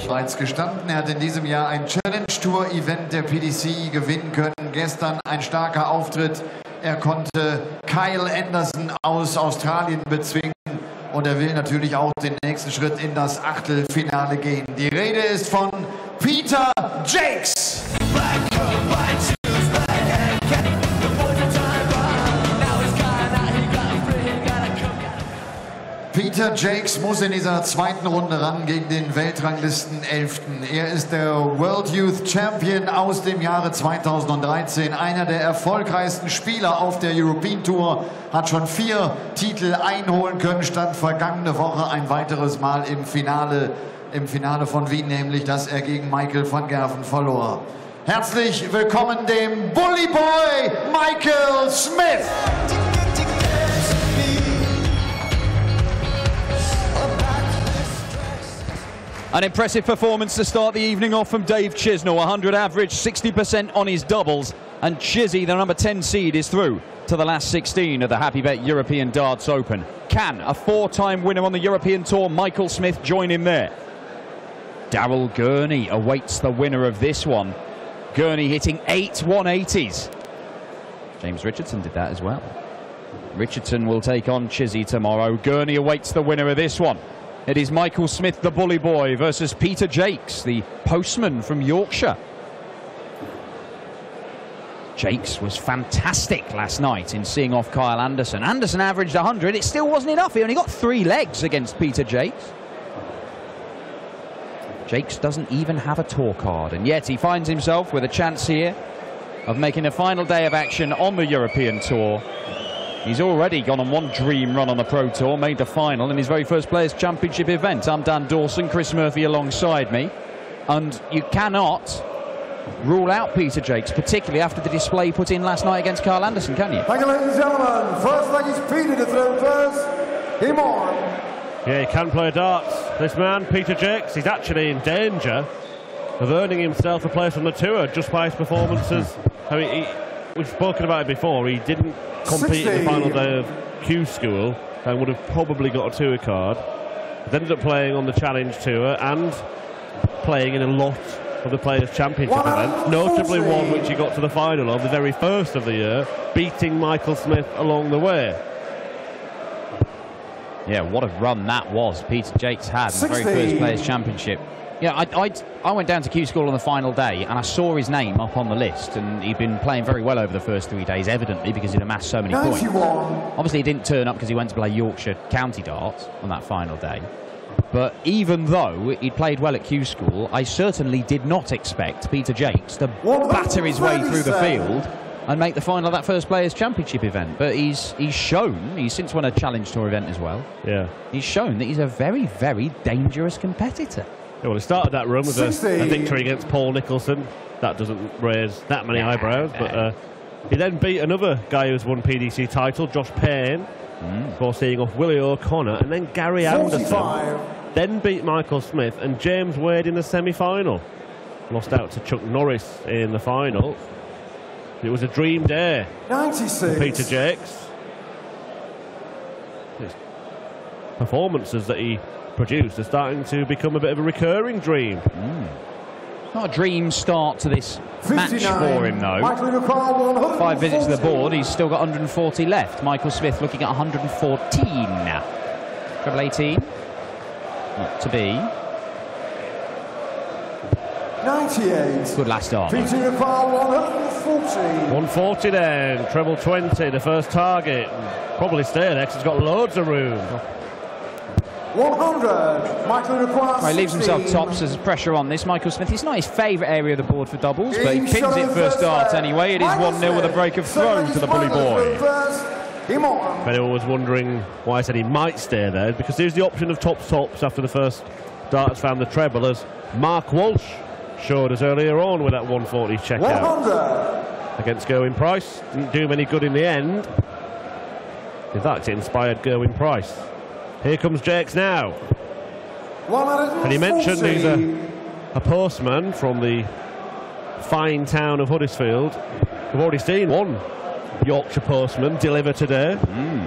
bereits gestanden. Er hat in diesem Jahr ein Challenge-Tour-Event der PDC gewinnen können. Gestern ein starker Auftritt. Er konnte Kyle Anderson aus Australien bezwingen. Und er will natürlich auch den nächsten Schritt in das Achtelfinale gehen. Die Rede ist von Peter Jacques. Peter Jacques muss in dieser zweiten Runde ran gegen den Weltranglisten 11. Er ist der World Youth Champion aus dem Jahre 2013. Einer der erfolgreichsten Spieler auf der European Tour. Hat schon 4 Titel einholen können, stand vergangene Woche ein weiteres Mal im Finale von Wien, nämlich dass er gegen Michael van Gerven verlor. Herzlich willkommen dem Bully Boy Michael Smith. An impressive performance to start the evening off from Dave Chisnell. 100 average, 60% on his doubles. And Chizzy, the number 10 seed, is through to the last 16 of the Happy Bet European Darts Open. Can a 4-time winner on the European Tour, Michael Smith, join him there? Daryl Gurney awaits the winner of this one. Gurney hitting 8 180s. James Richardson did that as well. Richardson will take on Chizzy tomorrow. Gurney awaits the winner of this one. It is Michael Smith, the bully boy, versus Peter Jacques, the postman from Yorkshire. Jacques was fantastic last night in seeing off Kyle Anderson. Anderson averaged 100. It still wasn't enough. He only got 3 legs against Peter Jacques. Jacques doesn't even have a tour card, and yet he finds himself with a chance here of making a final day of action on the European Tour. He's already gone on one dream run on the Pro Tour, made the final in his very first Players' Championship event. I'm Dan Dawson, Chris Murphy alongside me. And you cannot rule out Peter Jacques, particularly after the display he put in last night against Kyle Anderson, can you? Thank you, ladies and gentlemen. First leg is Peter to throw first. Him on. Yeah, he can play darts. This man, Peter Jacques, he's actually in danger of earning himself a place on the tour just by his performances. I mean, we've spoken about it before. He didn't compete in the final day of Q School and would have probably got a tour card. He ended up playing on the Challenge Tour and playing in a lot of the Players' Championship events, notably one which he got to the final of, the very first of the year, beating Michael Smith along the way. Yeah, what a run that was Peter Jacques had in the very first Players' Championship. Yeah, I went down to Q School on the final day and I saw his name up on the list, and he'd been playing very well over the first 3 days, evidently, because he'd amassed so many points. Obviously he didn't turn up because he went to play Yorkshire County Darts on that final day. But even though he'd played well at Q School, I certainly did not expect Peter Jacques to batter his way through the field and make the final of that first Players' Championship event. But he's shown, he's since won a Challenge Tour event as well. Yeah. He's shown that he's a very, very dangerous competitor. Yeah, well, he started that run with a victory against Paul Nicholson. That doesn't raise that many eyebrows, but he then beat another guy who's won PDC title, Josh Payne, before seeing off Willie O'Connor, and then Gary Anderson. Then beat Michael Smith and James Wade in the semi-final. Lost out to Chuck Norris in the final. It was a dream day for Peter Jacques. His performances that he produced are starting to become a bit of a recurring dream. Not a dream start to this match for him, though. 5 visits to the board, he's still got 140 left. Michael Smith looking at 114 now. Treble 18. Not to be. 98. Good last start. 140 then, treble 20, the first target. Probably stay there because he's got loads of room. 100. Michael requires. He leaves himself tops as pressure on this. Michael Smith, it's not his favourite area of the board for doubles, but he pins it first start anyway. It is 1-0 with a break of throw to the bully boy. If anyone was wondering why I said he might stay there, because there's the option of tops after the first darts found the treble, as Mark Walsh showed us earlier on with that 140 checkout against Gerwyn Price. Didn't do him any good in the end. In fact, it inspired Gerwyn Price. Here comes Jacques now. And he mentioned he's a postman from the fine town of Huddersfield. We've already seen one Yorkshire postman deliver today.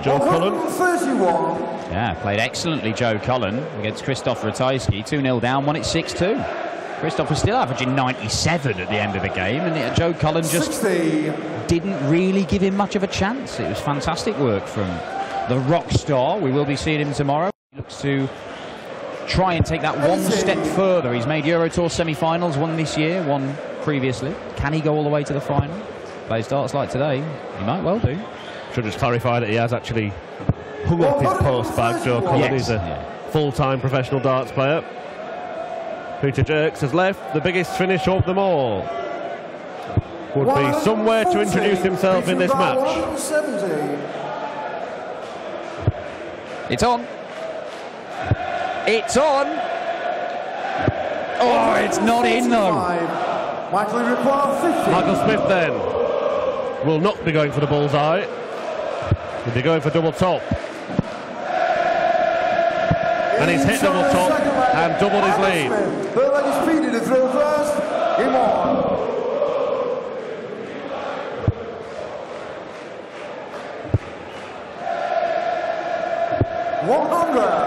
Joe Cullen. 31. Yeah, played excellently, Joe Cullen, against Krzysztof Ratajski. 2-0 down, won it 6-2. Krzysztof was still averaging 97 at the end of the game, and Joe Cullen just 60. didn't really give him much of a chance. It was fantastic work from the rock star. We will be seeing him tomorrow. He looks to try and take that one step further. He's made Euro Tour semi-finals, one this year, one previously. Can he go all the way to the final? Plays darts like today. He might well do. Should just clarify that he has actually hung up his post bag, Joe Cullen. Yes. He's a full-time professional darts player. Peter Jacques has left. The biggest finish of them all would be somewhere to introduce himself in this match. 170. It's on. It's on. Oh, it's not in though. Michael require 50. Michael Smith then will not be going for the bullseye. He'll be going for double top. And he's hit double top and doubled his lead. Third leg is Peter to throw first. Game on. 100.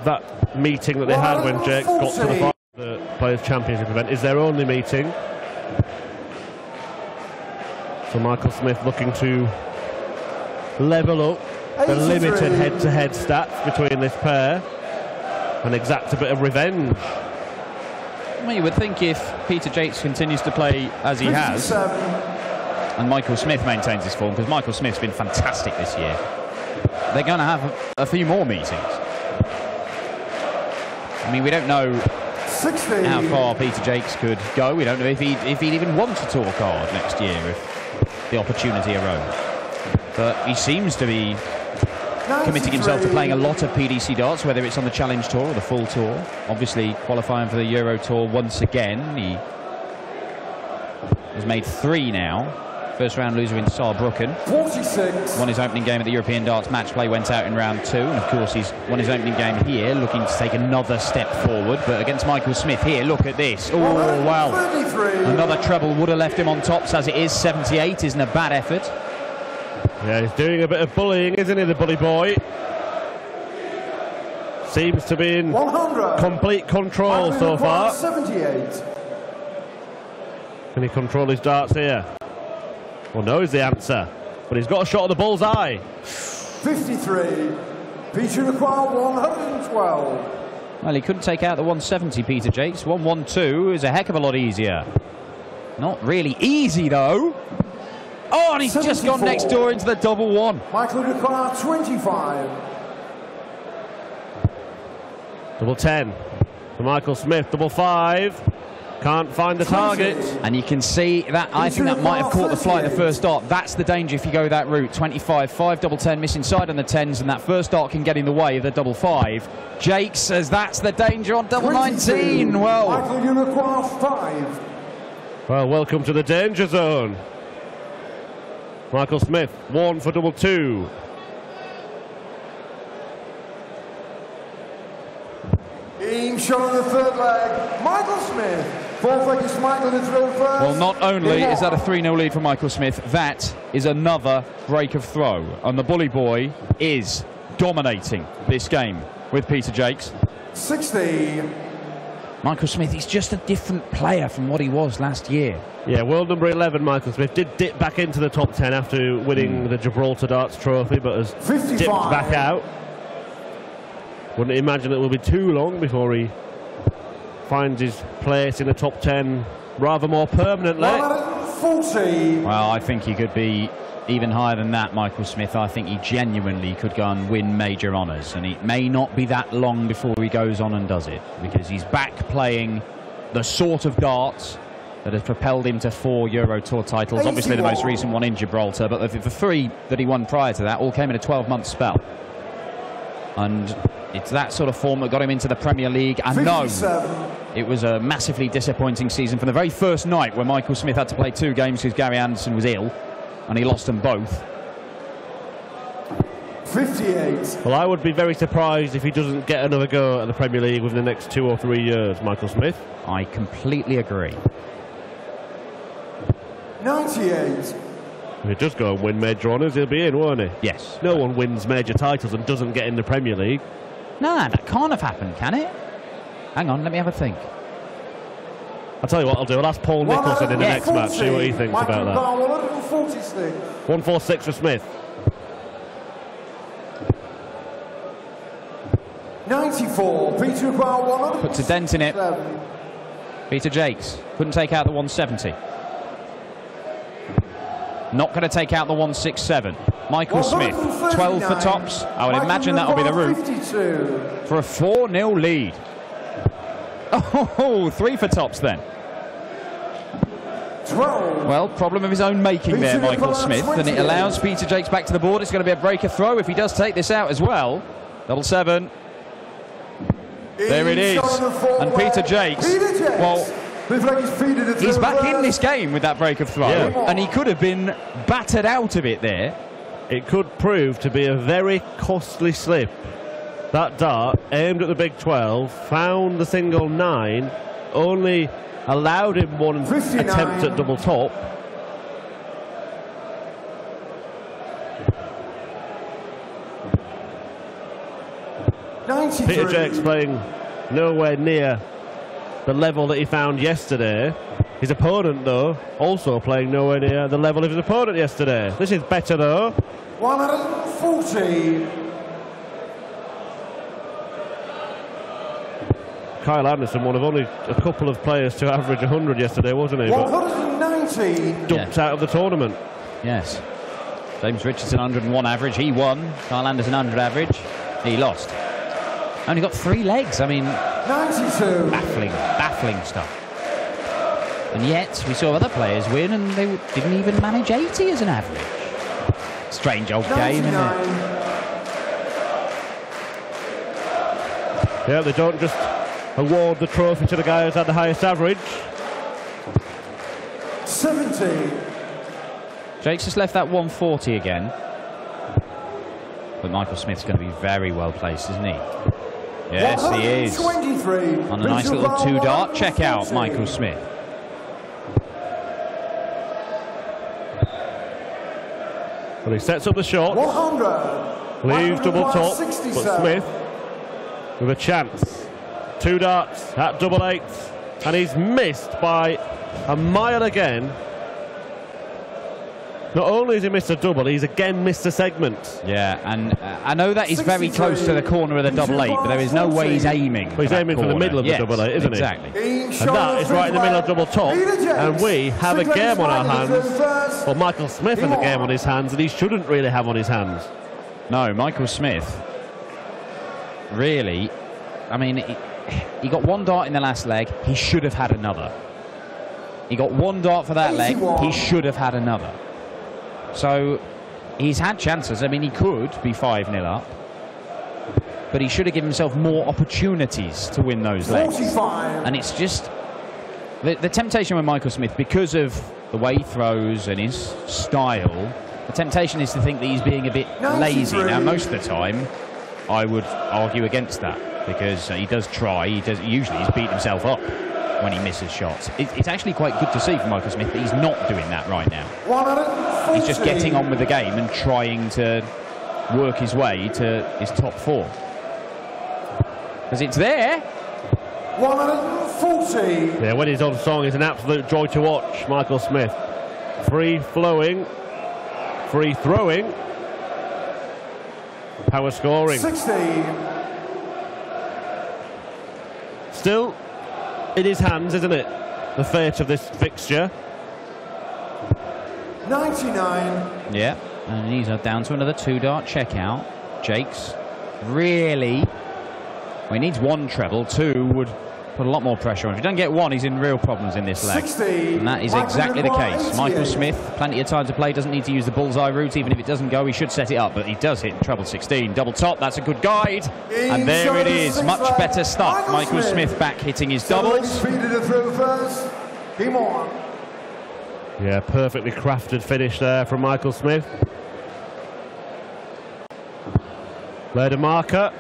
That meeting that they had when Jacques got to the final of the Players' Championship event is their only meeting. So Michael Smith looking to level up the limited head-to-head stats between this pair and exact a bit of revenge. Well, you would think if Peter Jacques continues to play as he has, and Michael Smith maintains his form, because Michael Smith's been fantastic this year, they're going to have a few more meetings. I mean, we don't know 60. how far Peter Jacques could go. We don't know if he'd even want to tour card next year if the opportunity arose. But he seems to be committing himself to playing a lot of PDC darts, whether it's on the Challenge Tour or the full tour. Obviously qualifying for the Euro Tour once again. He has made 3 now. First round loser in Saarbrücken. 46. Won his opening game at the European Darts Match Play, went out in round 2. And of course he's won his opening game here, looking to take another step forward. But against Michael Smith here, look at this. Oh, wow. 33. Another treble would have left him on tops as it is. 78 isn't a bad effort. Yeah, he's doing a bit of bullying, isn't he, the bully boy? Seems to be in 100. complete control so far. 78. Can he control his darts here? Well, no is the answer, but he's got a shot at the bullseye. 53. Peter require 112. Well, he couldn't take out the 170, Peter Jacques. 112 is a heck of a lot easier. Not really easy, though. Oh, and he's 74. just gone next door into the double one. Michael require 25. Double 10 for Michael Smith. Double 5. Can't find the target. And you can see that, I think that might have caught the fly in the first dart. That's the danger if you go that route. 25, 5, double 10, missing side on the 10s, and that first dart can get in the way of the double 5. Jake says that's the danger on double 19. Well, Michael, you require 5. Well, welcome to the danger zone. Michael Smith, 1 for double 2. Team shot on the third leg. Michael Smith. Fourth leg is Michael to throw first. well, not only is that a 3-0 lead for Michael Smith, that is another break of throw. And the bully boy is dominating this game with Peter Jacques. 60. Michael Smith, he's just a different player from what he was last year. Yeah, world number 11, Michael Smith, did dip back into the top 10 after winning the Gibraltar Darts Trophy, but has 55. dipped back out. Wouldn't imagine it will be too long before he finds his place in the top 10 rather more permanently. 40. Well, I think he could be even higher than that, Michael Smith. I think he genuinely could go and win major honours, and it may not be that long before he goes on and does it, because he's back playing the sort of darts that has propelled him to 4 Euro Tour titles. 81. Obviously the most recent one in Gibraltar, but the 3 that he won prior to that all came in a 12-month spell. And it's that sort of form that got him into the Premier League. And no, it was a massively disappointing season from the very first night where Michael Smith had to play 2 games because Gary Anderson was ill, and he lost them both. 58. Well, I would be very surprised if he doesn't get another go at the Premier League within the next 2 or 3 years, Michael Smith. I completely agree. 98. If he does go and win major honours, he'll be in, won't he? Yes. No one wins major titles and doesn't get in the Premier League. Nah, that can't have happened, can it? Hang on, let me have a think. I'll tell you what I'll do. I'll ask Paul Nicholson in the next match, see what he thinks about that. 146. 146 for Smith. 94. Peter Crow, 100. Puts a dent in it. Peter Jacques couldn't take out the 170. Not going to take out the 167. Michael Smith, 12 for tops. I would imagine that'll be the route for a 4-0 lead. Oh, 3 for tops then. 12. Well, problem of his own making there, Michael Smith, and it allows Peter Jacques back to the board. It's going to be a breaker throw if he does take this out as well. Double 7. There it is. And Peter Jacques, well, he's back in this game with that break of throw, and he could have been battered out of it there. It could prove to be a very costly slip. That dart, aimed at the big 12, found the single 9, only allowed him one 59. Attempt at double top. Peter Jacques playing nowhere near the level that he found yesterday. His opponent, though, also playing nowhere near the level of his opponent yesterday. This is better, though. 140. Kyle Anderson, one of only a couple of players to average 100 yesterday, wasn't he? 190. Dumped out of the tournament. Yes. James Richardson 101 average, he won. Kyle Anderson 100 average, he lost. Only got 3 legs. I mean, 92. Baffling stuff. And yet we saw other players win, and they didn't even manage 80 as an average. Strange old 99. Game, isn't it? Yeah, they don't just award the trophy to the guy who's had the highest average. 70. Jake's just left that 140 again. But Michael Smith's going to be very well placed, isn't he? Yes, he is. On a nice little 2-dart check out, Michael Smith. Well, he sets up the shot. 100. Leaves double top, but Smith with a chance. 2 darts at double 8, and he's missed by a mile again. Not only has he missed a double, he's again missed a segment. Yeah, and I know that he's very close to the corner of the double 8, but there is no way he's aiming. Well, he's aiming for the middle of the double 8, isn't exactly. he? And that is right in the middle of double top. And we have a game on our hands. Well, Michael Smith has a game on his hands that he shouldn't really have on his hands. No, Michael Smith, really, I mean, he got 1 dart in the last leg. He should have had another. He got 1 dart for that leg. He should have had another. So he's had chances. I mean, he could be 5-0 up, but he should have given himself more opportunities to win those legs. 45. And it's just the temptation with Michael Smith, because of the way he throws and his style, the temptation is to think that he's being a bit lazy. Now, most of the time, I would argue against that, because he does try. Usually he's beat himself up when he misses shots. It's actually quite good to see from Michael Smith that he's not doing that right now. 140. He's just getting on with the game and trying to work his way to his top 4. Because it's there. 140. Yeah, when he's on song, it's an absolute joy to watch, Michael Smith. Free flowing, free throwing, power scoring. 60. Still in his hands, isn't it? The fate of this fixture. 99. Yeah, and he's down to another 2-dart checkout. Jacques, really, well, he needs 1 treble. 2 would put a lot more pressure on. If he doesn't get 1, he's in real problems in this leg. 60. And that is exactly the case. Michael Smith, plenty of time to play, doesn't need to use the bullseye route. Even if it doesn't go, he should set it up, but he does hit treble 16. Double top, that's a good guide. And there it is, much better stuff. Michael Smith back hitting his doubles. Yeah, perfectly crafted finish there from Michael Smith. Laid a marker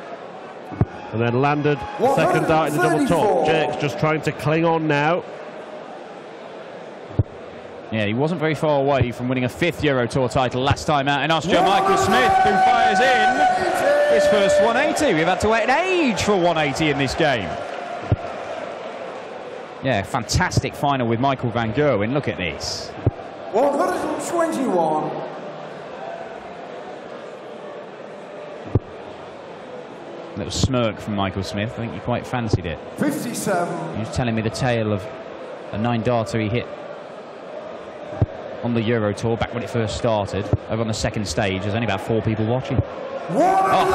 and then landed second dart in the double top. Jacques just trying to cling on now. Yeah, he wasn't very far away from winning a 5th Euro Tour title last time out in Austria. Michael Smith, who fires in his first 180. We've had to wait an age for 180 in this game. Yeah, fantastic final with Michael van Gerwen. Look at this. 121. Little smirk from Michael Smith. I think he quite fancied it. 57. He was telling me the tale of a 9-darter he hit on the Euro Tour back when it first started. Over on the second stage, there's only about 4 people watching. Well,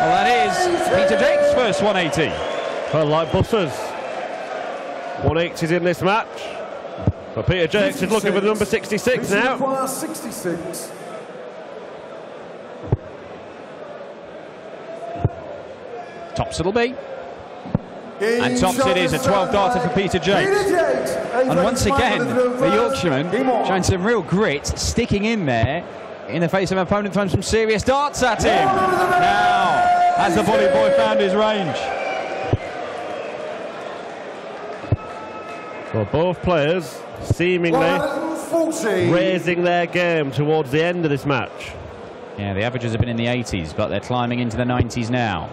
that is Peter Jacques' first 180. Well, like buses. 180s in this match. But Peter Jacques is looking for the number 66 now. 66. Tops it'll be. And tops it is, a 12-darter for Peter Jacques. And once again, the Yorkshireman showing some real grit, sticking in there in the face of an opponent throwing some serious darts at him. Now, has the bully boy found his range? Well, both players seemingly raising their game towards the end of this match. Yeah, the averages have been in the 80s, but they're climbing into the 90s now.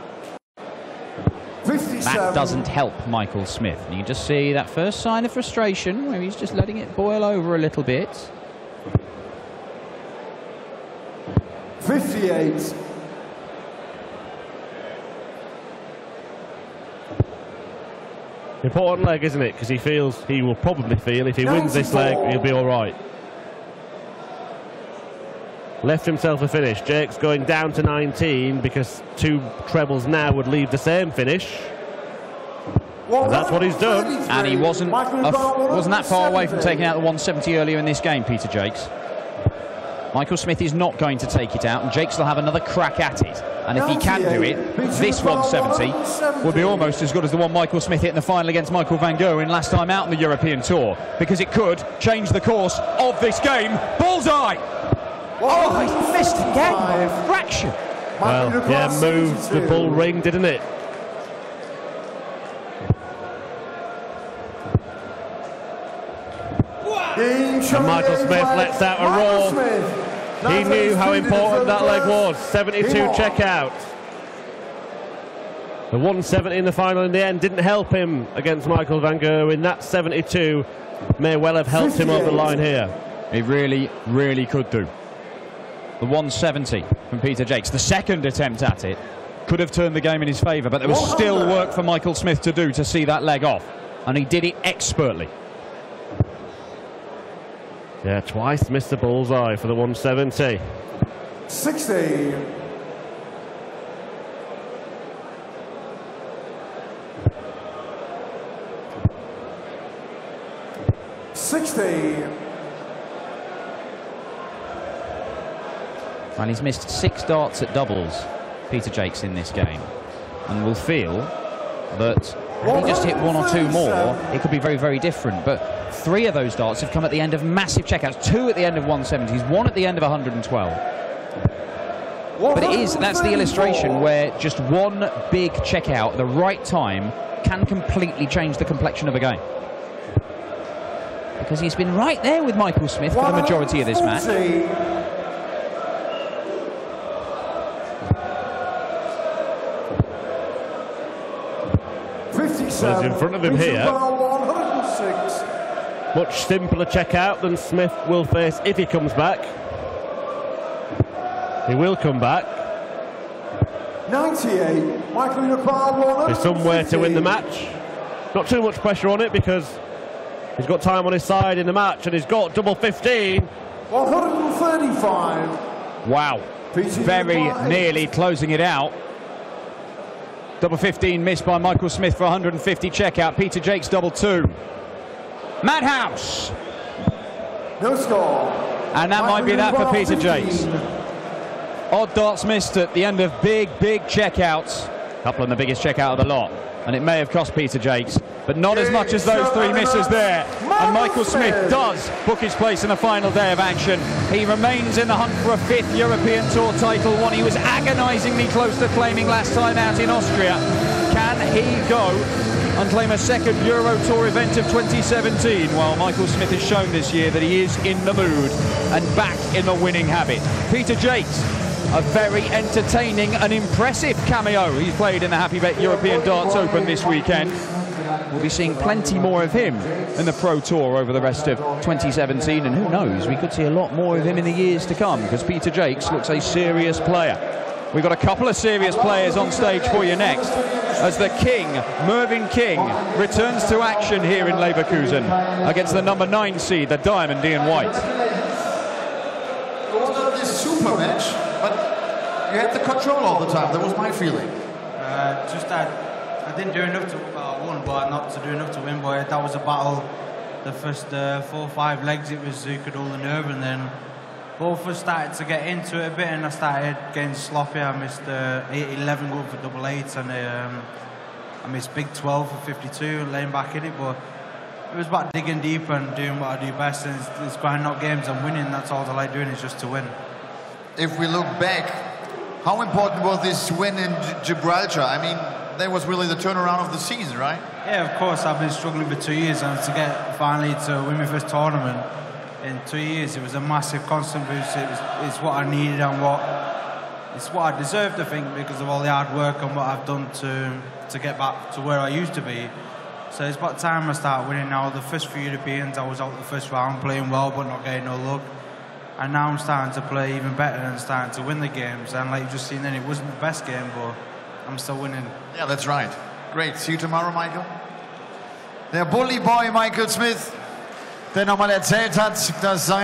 57. That doesn't help Michael Smith. And you can just see that first sign of frustration where he's just letting it boil over a little bit. 58. Important leg, isn't it? Because he will probably feel if he wins this leg, he'll be all right. Left himself a finish. Jacques going down to 19 because 2 trebles now would leave the same finish. And that's what he's done. And he wasn't that far away from taking out the 170 earlier in this game, Peter Jacques. Michael Smith is not going to take it out, and Jacques will have another crack at it. And if he can do it, this 170 would be almost as good as the one Michael Smith hit in the final against Michael van Gerwen last time out on the European Tour, because it could change the course of this game. Bullseye! Oh, he missed again by a fraction. Well, yeah, moved the bull ring, didn't it? And Michael Smith lets out a roar. He knew how important that leg was. 72 checkout. The 170 in the final in the end didn't help him against Michael van Gerwen. That 72 may well have helped him over the line here. It really, really could do. The 170 from Peter Jacques, the second attempt at it, could have turned the game in his favour, but there was still work for Michael Smith to do to see that leg off, and he did it expertly. Yeah, twice missed the bullseye for the 170. 60. Well, he's missed 6 darts at doubles, Peter Jacques, in this game, and will feel that if he just hit 1 or 2 more, it could be very, very different. But 3 of those darts have come at the end of massive checkouts. 2 at the end of 170s, 1 at the end of 112. But that's the illustration where just one big checkout at the right time can completely change the complexion of a game. Because he's been right there with Michael Smith for the majority of this match. Well, in front of him here. Much simpler checkout than Smith will face if he comes back. He will come back. 98. Michael There's somewhere to win the match. Not too much pressure on it because he's got time on his side in the match, and he's got double 15. 135. Wow. Very nearly closing it out. Double 15 missed by Michael Smith for 150 checkout. Peter Jacques double 2. Madhouse. No score. And that might be that for Peter Jacques. Odd darts missed at the end of big, big checkouts. A couple of the biggest checkout of the lot. And it may have cost Peter Jacques, but not as much as those 3 misses there. And Michael Smith does book his place in the final day of action. He remains in the hunt for a 5th European Tour title, one he was agonisingly close to claiming last time out in Austria. Can he go and claim a 2nd Euro Tour event of 2017? Well, Michael Smith has shown this year that he is in the mood and back in the winning habit. Peter Jacques, a very entertaining and impressive cameo he's played in the Happy Bet European Darts Open this weekend. We'll be seeing plenty more of him in the Pro Tour over the rest of 2017, and who knows, we could see a lot more of him in the years to come, because Peter Jacques looks a serious player. We've got a couple of serious players on stage for you next, as the King, Mervyn King, returns to action here in Leverkusen against the number 9 seed, the Diamond Ian White. It was not this super match, but you had the control all the time. That was my feeling. Just that I didn't do enough to win, but not to do enough to win. But that was a battle. The first 4 or 5 legs, it was who could hold the nerve, and then both of us started to get into it a bit, and I started getting sloppy. I missed 11 going for double 8s, and I missed big 12 for 52 and laying back in it. But it was about digging deep and doing what I do best, and it's grinding out games and winning. That's all I like doing, is just to win. If we look back, how important was this win in Gibraltar? I mean, that was really the turnaround of the season, right? Yeah, of course. I've been struggling for 2 years, and to get finally to win my first tournament in 2 years, it was a massive constant boost. It's what I needed, and it's what I deserved, I think, because of all the hard work and what I've done to get back to where I used to be. So it's about time I start winning now. The first few Europeans, I was out the first round playing well but not getting no luck. And now I'm starting to play even better and starting to win the games. And like you've just seen then, it wasn't the best game, but I'm still winning. Yeah, that's right. Great. See you tomorrow, Michael. Der Bully Boy Michael Smith, der nochmal erzählt hat, dass sein